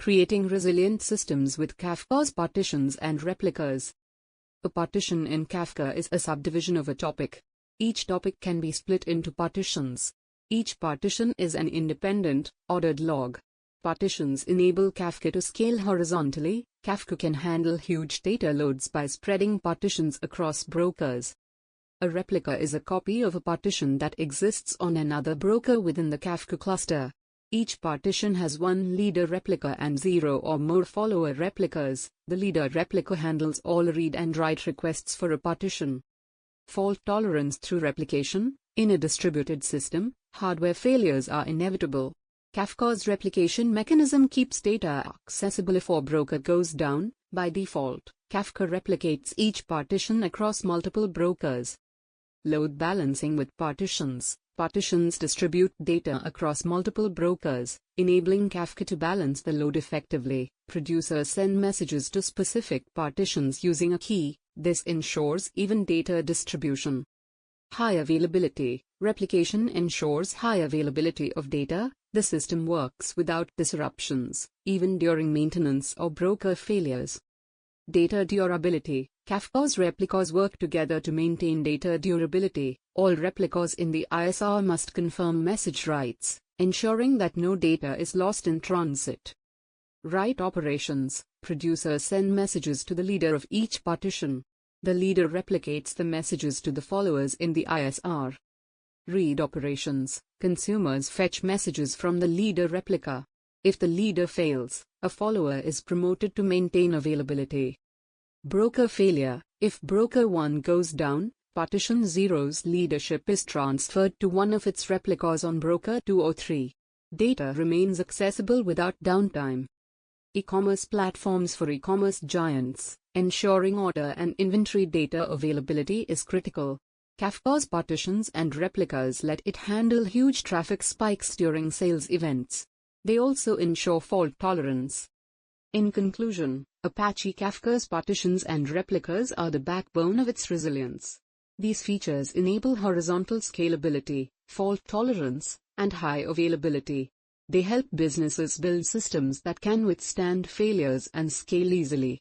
creating resilient systems with Kafka's partitions and replicas. A partition in Kafka is a subdivision of a topic. Each topic can be split into partitions. Each partition is an independent, ordered log. Partitions enable Kafka to scale horizontally. Kafka can handle huge data loads by spreading partitions across brokers. A replica is a copy of a partition that exists on another broker within the Kafka cluster. Each partition has one leader replica and 0 or more follower replicas. The leader replica handles all read and write requests for a partition. Fault tolerance through replication. In a distributed system, hardware failures are inevitable. Kafka's replication mechanism keeps data accessible if a broker goes down. By default, Kafka replicates each partition across multiple brokers. Load balancing with partitions. Partitions distribute data across multiple brokers, enabling Kafka to balance the load effectively. Producers send messages to specific partitions using a key. This ensures even data distribution. High availability. Replication ensures high availability of data. The system works without disruptions, even during maintenance or broker failures. Data durability. Kafka's replicas work together to maintain data durability. All replicas in the ISR must confirm message writes, ensuring that no data is lost in transit. Write operations. Producers send messages to the leader of each partition. The leader replicates the messages to the followers in the ISR. Read operations. Consumers fetch messages from the leader replica. If the leader fails, a follower is promoted to maintain availability. Broker failure. If broker 1 goes down, partition 0's leadership is transferred to one of its replicas on broker 2 or 3. Data remains accessible without downtime. E-commerce platforms for e-commerce giants. Ensuring order and inventory data availability is critical. Kafka's partitions and replicas let it handle huge traffic spikes during sales events. They also ensure fault tolerance. In conclusion, Apache Kafka's partitions and replicas are the backbone of its resilience. These features enable horizontal scalability, fault tolerance, and high availability. They help businesses build systems that can withstand failures and scale easily.